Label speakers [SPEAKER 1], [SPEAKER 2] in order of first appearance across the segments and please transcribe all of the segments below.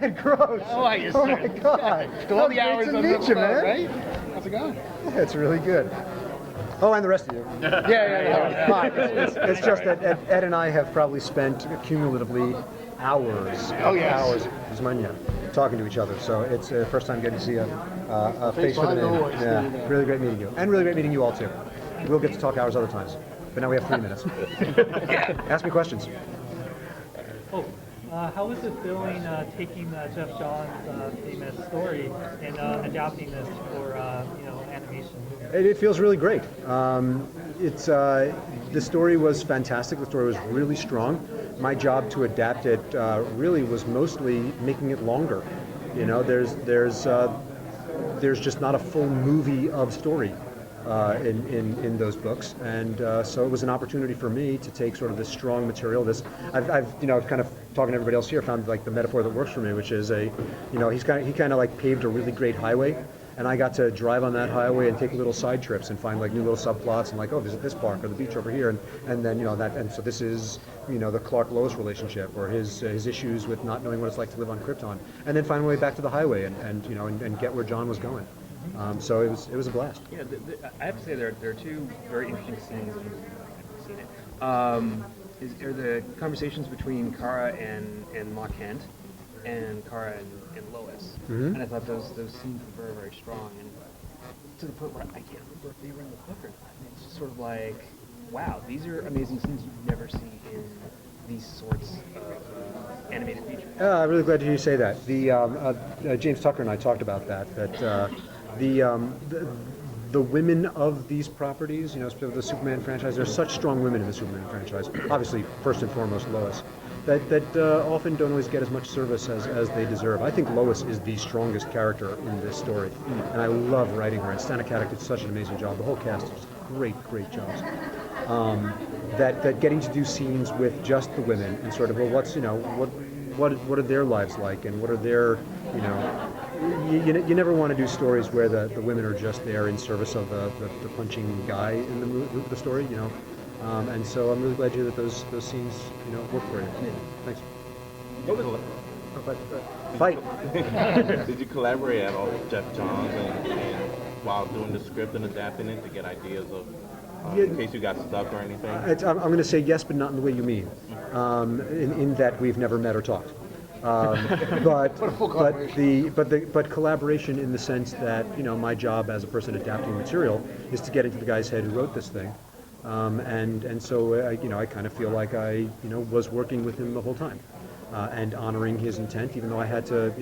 [SPEAKER 1] And gross.
[SPEAKER 2] Oh, I just
[SPEAKER 1] Oh my God.
[SPEAKER 2] 12 hours
[SPEAKER 1] to
[SPEAKER 2] on
[SPEAKER 1] meet
[SPEAKER 2] the
[SPEAKER 1] you,
[SPEAKER 2] boat,
[SPEAKER 1] man.
[SPEAKER 2] right? How's it going?
[SPEAKER 1] Yeah, it's really good. Oh, and the rest of you.
[SPEAKER 2] Yeah.
[SPEAKER 1] Fine. It's just that Ed and I have probably spent cumulatively hours, hours, talking to each other. So it's the first time getting to see a face for the name. Yeah, really great meeting you, and really great meeting you all too. We'll get to talk hours other times, but now we have 3 minutes. Ask me questions.
[SPEAKER 3] How was it feeling taking Jeff John's famous story and adapting this for animation?
[SPEAKER 1] It feels really great. The story was fantastic. The story was really strong. My job to adapt it really was mostly making it longer. You know, there's just not a full movie of story in those books, and so it was an opportunity for me to take sort of this strong material. I've kind of talking to everybody else here found like the metaphor that works for me, which is he kind of like paved a really great highway. And I got to drive on that highway and take little side trips and find like new little subplots and like, oh, visit this park or the beach over here, and then and so this is the Clark-Lois relationship or his issues with not knowing what it's like to live on Krypton, and then find my way back to the highway and get where John was going. So it was a blast.
[SPEAKER 2] Yeah, I have to say there are two very interesting scenes. I've seen it. Are the conversations between Kara and Ma Kent, and Kara and Lois, and I thought those scenes were very, very strong, and to the point where I can't remember if they were in the book or not. And it's just sort of like, wow, these are amazing scenes you never see in these sorts of animated features.
[SPEAKER 1] I'm really glad to hear you say that. The James Tucker and I talked about that the women of these properties, the Superman franchise, there's such strong women in the Superman franchise. Obviously, first and foremost, Lois. That often don't always get as much service as they deserve. I think Lois is the strongest character in this story, and I love writing her. And Stanek did such an amazing job. The whole cast is great jobs. That getting to do scenes with just the women and sort of, well, what's what are their lives like, and what are their you never want to do stories where the women are just there in service of the punching guy in the story, and so I'm really glad to hear that those scenes work for you. Thanks. Fight.
[SPEAKER 4] Did you collaborate at all with Jeff Johns and while doing the script and adapting it to get ideas of in case you got stuck or anything?
[SPEAKER 1] I'm going to say yes, but not in the way you mean. In that we've never met or talked. But collaboration in the sense that my job as a person adapting material is to get into the guy's head who wrote this thing, and so I kind of feel like I was working with him the whole time, and honoring his intent, even though I had to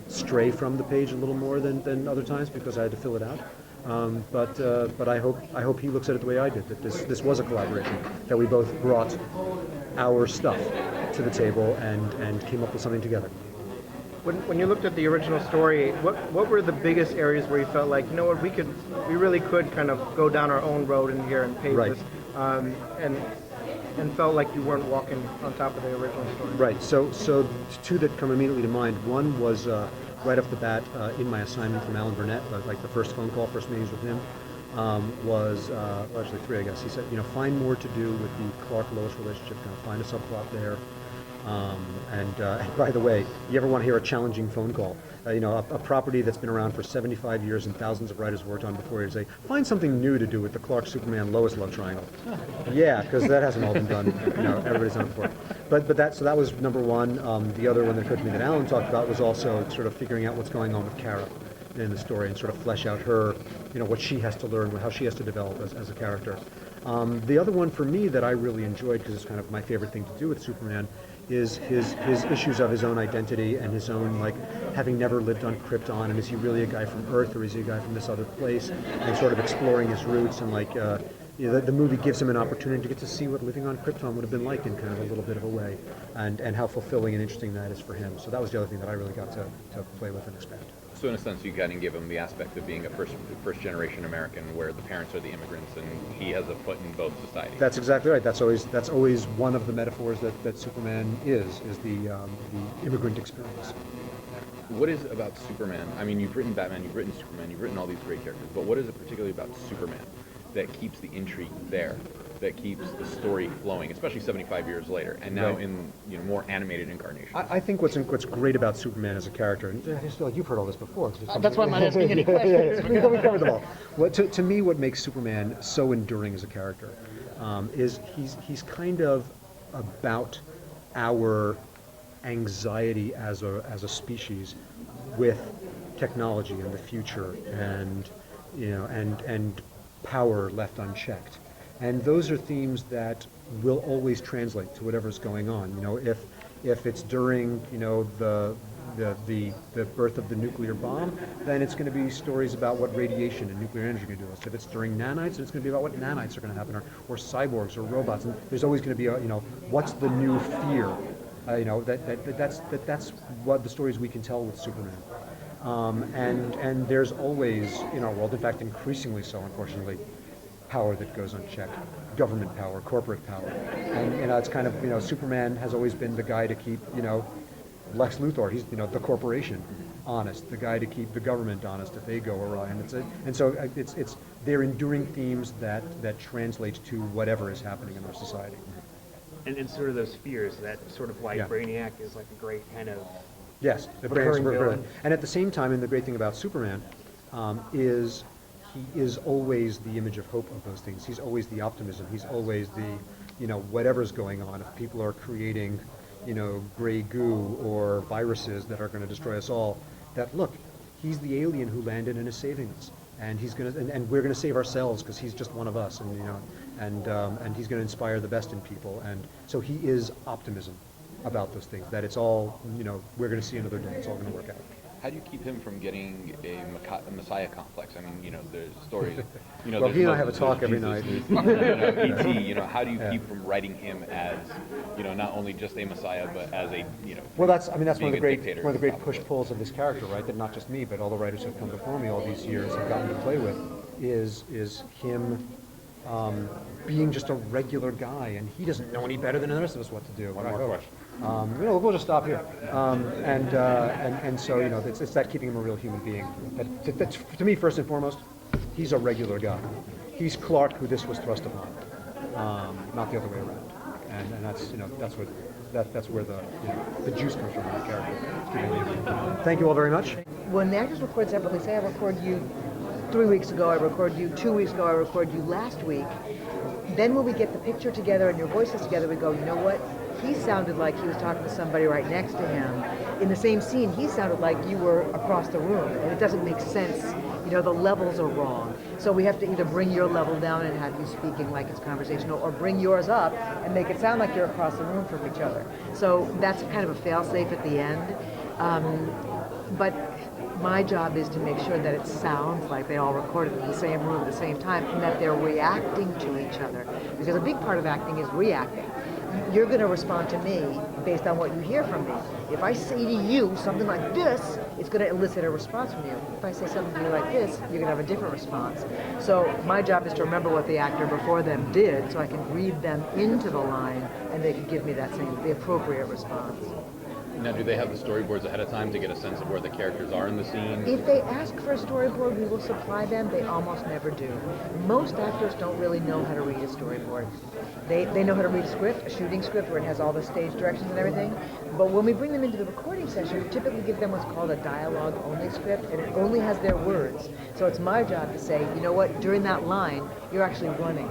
[SPEAKER 1] stray from the page a little more than other times because I had to fill it out. But I hope he looks at it the way I did, that this was a collaboration, that we both brought our stuff to the table and came up with something together.
[SPEAKER 5] When you looked at the original story, what were the biggest areas where you felt like, what we really could kind of go down our own road in here and pave this, and felt like you weren't walking on top of the original story?
[SPEAKER 1] Right. So two that come immediately to mind. One was right off the bat in my assignment from Alan Burnett, like the first phone call, first meetings with him, was actually three, I guess. He said, find more to do with the Clark-Lois relationship, kind of find a subplot there. And by the way, you ever want to hear a challenging phone call? A property that's been around for 75 years and thousands of writers worked on before you, say, find something new to do with the Clark-Superman-Lois love triangle. Yeah, because that hasn't all been done. Everybody's done it before. But that was number one. The other one that occurred to me that Alan talked about was also sort of figuring out what's going on with Kara in the story and sort of flesh out her, what she has to learn, how she has to develop as a character. The other one for me that I really enjoyed, because it's kind of my favorite thing to do with Superman, is his issues of his own identity and his own, like, having never lived on Krypton, and is he really a guy from Earth or is he a guy from this other place, and sort of exploring his roots, and like the movie gives him an opportunity to get to see what living on Krypton would have been like in kind of a little bit of a way, and how fulfilling and interesting that is for him. So that was the other thing that I really got to play with and expand.
[SPEAKER 6] So in a sense, you kind of give him the aspect of being a first generation American, where the parents are the immigrants, and he has a foot in both societies.
[SPEAKER 1] That's exactly right. That's always one of the metaphors that Superman is the immigrant experience.
[SPEAKER 6] What is it about Superman? I mean, you've written Batman, you've written Superman, you've written all these great characters, but what is it particularly about Superman that keeps the intrigue there? that keeps the story flowing, especially 75 years later, and now
[SPEAKER 1] Right.
[SPEAKER 6] in more animated incarnations.
[SPEAKER 1] I think what's great about Superman as a character, and I just feel like you've heard all this before.
[SPEAKER 3] That's why I'm not asking any questions.
[SPEAKER 1] We covered them all. To me, what makes Superman so enduring as a character is he's kind of about our anxiety as a species with technology and the future, and and power left unchecked. And those are themes that will always translate to whatever's going on. If it's during the birth of the nuclear bomb, then it's going to be stories about what radiation and nuclear energy are going to do. If it's during nanites, it's going to be about what nanites are going to happen, or cyborgs or robots. And there's always going to be what's the new fear. That's what the stories we can tell with Superman. And there's always in our world, in fact, increasingly so, unfortunately, power that goes unchecked, government power, corporate power, and it's kind of Superman has always been the guy to keep Lex Luthor, he's the corporation honest, the guy to keep the government honest if they go awry, and so it's they're enduring themes that translate to whatever is happening in our society.
[SPEAKER 2] And sort of those fears, that sort of why
[SPEAKER 1] Yeah.
[SPEAKER 2] Brainiac is like a great kind of
[SPEAKER 1] Yes, the
[SPEAKER 2] recurring
[SPEAKER 1] brain's
[SPEAKER 2] villain.
[SPEAKER 1] and at the same time, and the great thing about Superman is he is always the image of hope of those things. He's always the optimism. He's always the, whatever's going on. If people are creating, gray goo or viruses that are going to destroy us all, that look, he's the alien who landed and is saving us, and he's going to, and we're going to save ourselves because he's just one of us, and he's going to inspire the best in people, and so he is optimism about those things. That it's all, we're going to see another day. It's all going to work out.
[SPEAKER 6] How do you keep him from getting a messiah complex? I mean, there's stories.
[SPEAKER 1] Well,
[SPEAKER 6] there's
[SPEAKER 1] he and I
[SPEAKER 6] Moses,
[SPEAKER 1] have a talk
[SPEAKER 6] there's
[SPEAKER 1] every
[SPEAKER 6] Jesus,
[SPEAKER 1] night.
[SPEAKER 6] there's, E.T. How do you keep from writing him as, not only just a messiah, but as a,
[SPEAKER 1] Well, that's one of
[SPEAKER 6] being
[SPEAKER 1] the
[SPEAKER 6] a
[SPEAKER 1] great
[SPEAKER 6] dictator
[SPEAKER 1] one of the
[SPEAKER 6] on
[SPEAKER 1] great
[SPEAKER 6] top of
[SPEAKER 1] push
[SPEAKER 6] it.
[SPEAKER 1] pulls of this character, right? That not just me, but all the writers who've come before me all these years have gotten to play with, is him being just a regular guy, and he doesn't know any better than the rest of us what to do.
[SPEAKER 4] One more question.
[SPEAKER 1] We'll just stop here. And so it's that keeping him a real human being. That to me, first and foremost, he's a regular guy. He's Clark, who this was thrust upon, not the other way around. And that's where the juice comes from in that character. Thank you all very much.
[SPEAKER 7] When the actors record separately, say I record you 3 weeks ago, I record you 2 weeks ago, I record you last week, then when we get the picture together and your voices together, we go, you know what? He sounded like he was talking to somebody right next to him. In the same scene, he sounded like you were across the room, and it doesn't make sense. The levels are wrong. So we have to either bring your level down and have you speaking like it's conversational, or bring yours up and make it sound like you're across the room from each other. So that's kind of a fail-safe at the end. But my job is to make sure that it sounds like they all recorded in the same room at the same time, and that they're reacting to each other. Because a big part of acting is reacting. You're going to respond to me based on what you hear from me. If I say to you something like this, it's going to elicit a response from you. If I say something to you like this, you're going to have a different response. So my job is to remember what the actor before them did, so I can read them into the line, and they can give me the appropriate response.
[SPEAKER 6] Now, do they have the storyboards ahead of time to get a sense of where the characters are in the scene?
[SPEAKER 7] If they ask for a storyboard, we will supply them. They almost never do. Most actors don't really know how to read a storyboard. They know how to read a script, a shooting script, where it has all the stage directions and everything. But when we bring them into the recording session, we typically give them what's called a dialogue-only script, and it only has their words. So it's my job to say, you know what, during that line, you're actually running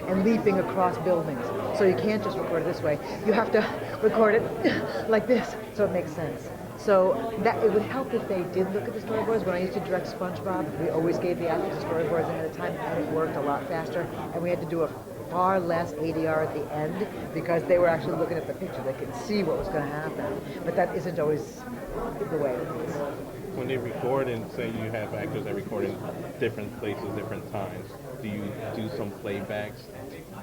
[SPEAKER 7] and leaping across buildings. So you can't just record it this way. You have to record it like this, so it makes sense. So that it would help if they did look at the storyboards. When I used to direct SpongeBob, we always gave the actors the storyboards ahead of time, and it worked a lot faster. And we had to do a far less ADR at the end because they were actually looking at the picture. They could see what was going to happen. But that isn't always the way it is.
[SPEAKER 4] When they record, and say you have actors that record in different places, different times, do you do some playbacks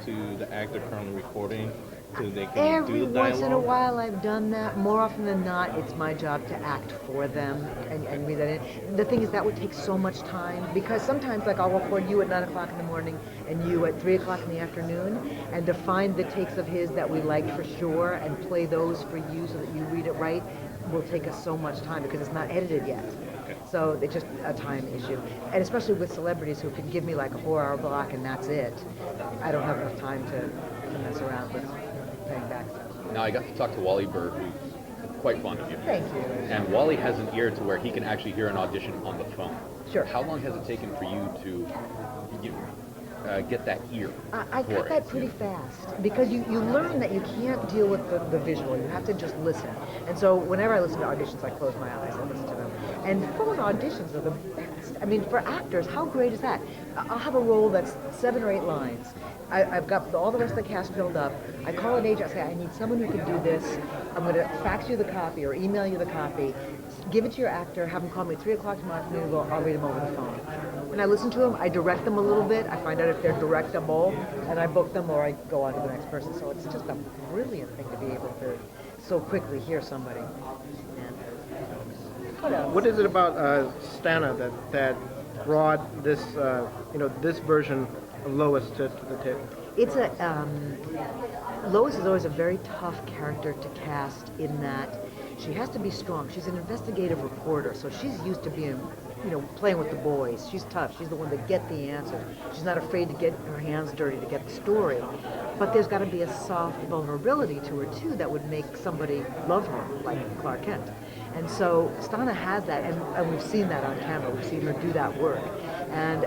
[SPEAKER 4] to the actor currently recording so they can
[SPEAKER 7] Every
[SPEAKER 4] do the
[SPEAKER 7] once in a
[SPEAKER 4] dialogue?
[SPEAKER 7] while I've done that. More often than not, it's my job to act for them and read that in. The thing is, that would take so much time, because sometimes, like, I'll record you at 9 o'clock in the morning and you at 3 o'clock in the afternoon, and to find the takes of his that we liked for sure and play those for you so that you read it right will take us so much time because it's not edited yet. So it's just a time issue. And especially with celebrities who can give me like a 4-hour block and that's it. I don't have enough time to mess around with playing back stuff.
[SPEAKER 6] Now, I got to talk to Wally Burr, who's quite fond of you.
[SPEAKER 7] Thank you.
[SPEAKER 6] And Wally has an ear to where he can actually hear an audition on the phone.
[SPEAKER 7] Sure.
[SPEAKER 6] How long has it taken for you to get that ear?
[SPEAKER 7] I
[SPEAKER 6] for
[SPEAKER 7] got
[SPEAKER 6] it?
[SPEAKER 7] that pretty fast because you learn that you can't deal with the visual. You have to just listen. And so whenever I listen to auditions, I close my eyes and listen to them. And phone auditions are the best. I mean, for actors, how great is that? I'll have a role that's 7 or 8 lines. I've got all the rest of the cast filled up. I call an agent, I say, I need someone who can do this. I'm going to fax you the copy or email you the copy. Give it to your actor, have them call me at 3 o'clock tomorrow afternoon, I'll read them over the phone. When I listen to them, I direct them a little bit. I find out if they're directable, and I book them or I go on to the next person. So it's just a brilliant thing to be able to so quickly hear somebody. And what else?
[SPEAKER 5] What is it about Stana that brought this this version of Lois to the table?
[SPEAKER 7] It's Lois is always a very tough character to cast in that she has to be strong. She's an investigative reporter, so she's used to being, playing with the boys. She's tough. She's the one to get the answers. She's not afraid to get her hands dirty to get the story. But there's got to be a soft vulnerability to her, too, that would make somebody love her, like Clark Kent. And so Stana has that, and we've seen that on camera. We've seen her do that work. And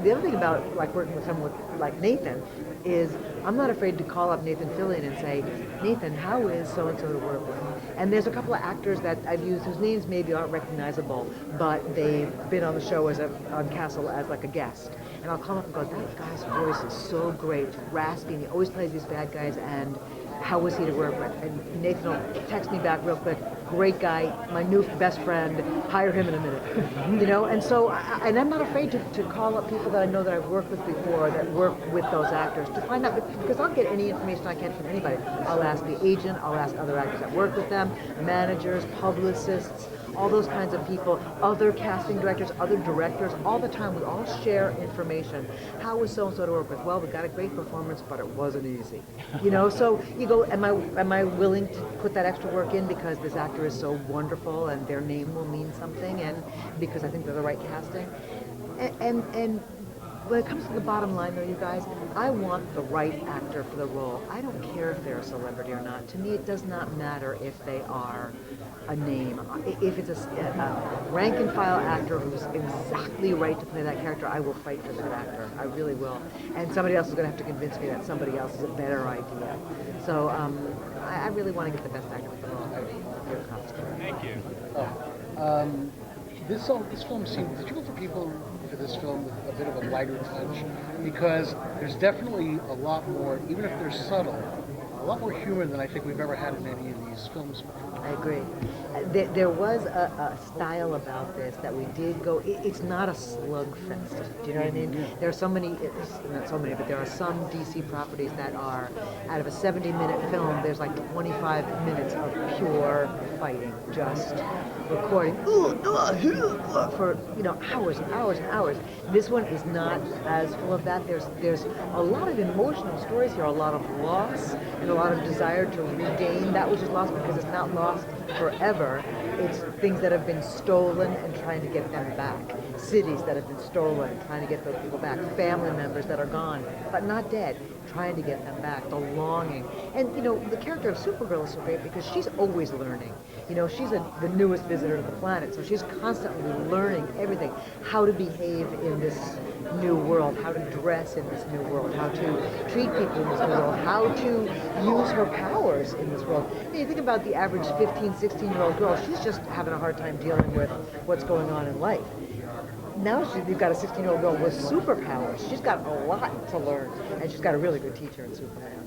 [SPEAKER 7] the other thing about working with someone like Nathan is I'm not afraid to call up Nathan Fillion and say, Nathan, how is so-and-so to work with? And there's a couple of actors that I've used whose names maybe aren't recognizable, but they've been on the show on Castle as like a guest. And I'll call up and go, that guy's voice is so great, raspy, and he always plays these bad guys, and how was he to work with? And Nathan will text me back real quick, great guy, my new best friend, hire him in a minute. And so, and I'm not afraid to call up people that I know that I've worked with before that work with those actors to find out, because I'll get any information I can from anybody. I'll ask the agent, I'll ask other actors that work with them, managers, publicists, all those kinds of people, other casting directors, other directors, all the time we all share information. How was so-and-so to work with? Well, we got a great performance, but it wasn't easy. So you go, am I willing to put that extra work in because this actor is so wonderful and their name will mean something, and because I think they're the right casting? And when it comes to the bottom line, though, you guys, I want the right actor for the role. I don't care if they're a celebrity or not. To me, it does not matter if they are a name. If it's a rank-and-file actor who's exactly right to play that character, I will fight for that actor. I really will. And somebody else is going to have to convince me that somebody else is a better idea. So I really want to get the best actor for the role.
[SPEAKER 2] Thank you.
[SPEAKER 8] This film seemed, did you look for people for this film with a bit of a lighter touch? Because there's definitely a lot more, even if they're subtle, a lot more humor than I think we've ever had in any of these films before.
[SPEAKER 7] I agree. There was a style about this that we did go, it's not a slugfest. Do you know what I mean? There are so many, not so many, but there are some DC properties that are, out of a 70-minute film, there's like 25 minutes of pure fighting, just recording for hours and hours and hours. This one is not as full of that. There's a lot of emotional stories here, a lot of loss and a lot of desire to regain that which is lost, because it's not lost forever. It's things that have been stolen and trying to get them back. Cities that have been stolen and trying to get those people back. Family members that are gone but not dead, trying to get them back. The longing. And the character of Supergirl is so great because she's always learning. She's the newest visitor to the planet, so she's constantly learning everything. How to behave in this new world, how to dress in this new world, how to treat people in this new world, how to use her powers in this world. You think about the average 15, 16-year-old girl, she's just having a hard time dealing with what's going on in life. Now you've got a 16-year-old girl with superpowers. She's got a lot to learn, and she's got a really good teacher in Superman.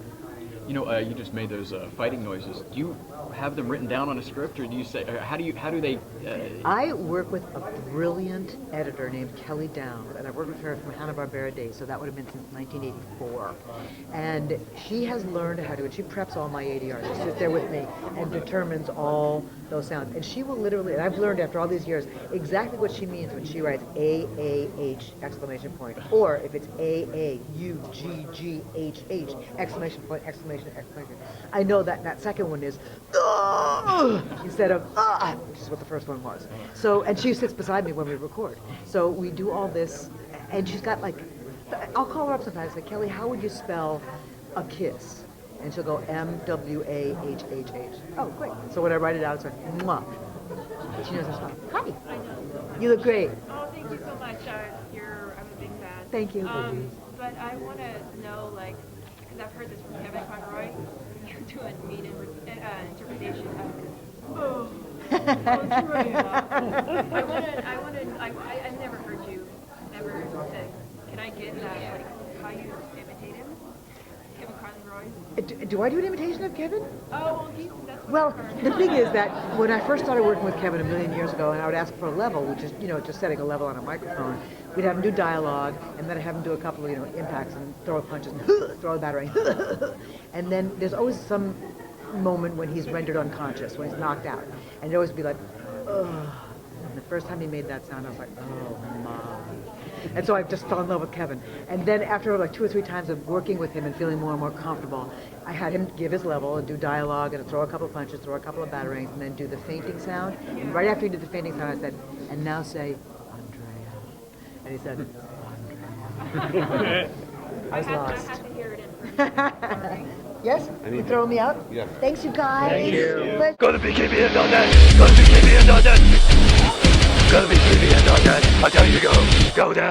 [SPEAKER 9] You just made those fighting noises. Do you have them written down on a script, or do you say, how do they?
[SPEAKER 7] I work with a brilliant editor named Kelly Downs, and I've worked with her from Hanna-Barbera days, so that would have been since 1984. And she has learned how to, and she preps all my ADRs. She sits there with me and determines all those sounds. And she will literally, and I've learned after all these years, exactly what she means when she writes AAH exclamation point, or if it's AAUGGHH exclamation point, exclamation, exclamation. I know that second one is instead of which is what the first one was. So, and she sits beside me when we record. So we do all this, and she's got like I'll call her up sometimes and say, Kelly, how would you spell a kiss? And she'll go M-W-A-H-H-H. Oh, great. So when I write it out, it's like, mwah. She knows how to spell. Hi. You look great.
[SPEAKER 10] Oh, thank you so much. I'm a big fan.
[SPEAKER 7] Thank you.
[SPEAKER 10] But I want to know, like, because I've heard this from Kevin Conroy, you do a mean interpretation of. Oh, I've never heard you ever say. Can I get that, like, how you imitate him, Kevin Conroy?
[SPEAKER 7] Do I do an imitation of Kevin?
[SPEAKER 10] Oh, that's what
[SPEAKER 7] Well,
[SPEAKER 10] I've heard.
[SPEAKER 7] the thing is that when I first started working with Kevin a million years ago, and I would ask for a level, which is, just setting a level on a microphone, we'd have him do dialogue, and then I'd have him do a couple of, impacts and throw punches and throw a battering. And then there's always some moment when he's rendered unconscious, when he's knocked out. And it'd always be like, ugh. And the first time he made that sound, I was like, oh my. And so I just fell in love with Kevin. And then after like 2 or 3 times of working with him and feeling more and more comfortable, I had him give his level and do dialogue and throw a couple of punches, throw a couple of batterings, and then do the fainting sound. And right after he did the fainting sound, I said, and now say, Andrea. And he said, Andrea. I was lost.
[SPEAKER 10] I have to hear it in person.
[SPEAKER 7] Yes? You throwing me out?
[SPEAKER 6] Yes.
[SPEAKER 7] Thanks, you guys.
[SPEAKER 6] Thank you.
[SPEAKER 7] Let's-
[SPEAKER 11] Go to BKBN.net. Go to BKBN.net. Go to BKBN.net. I tell you to go. Go now.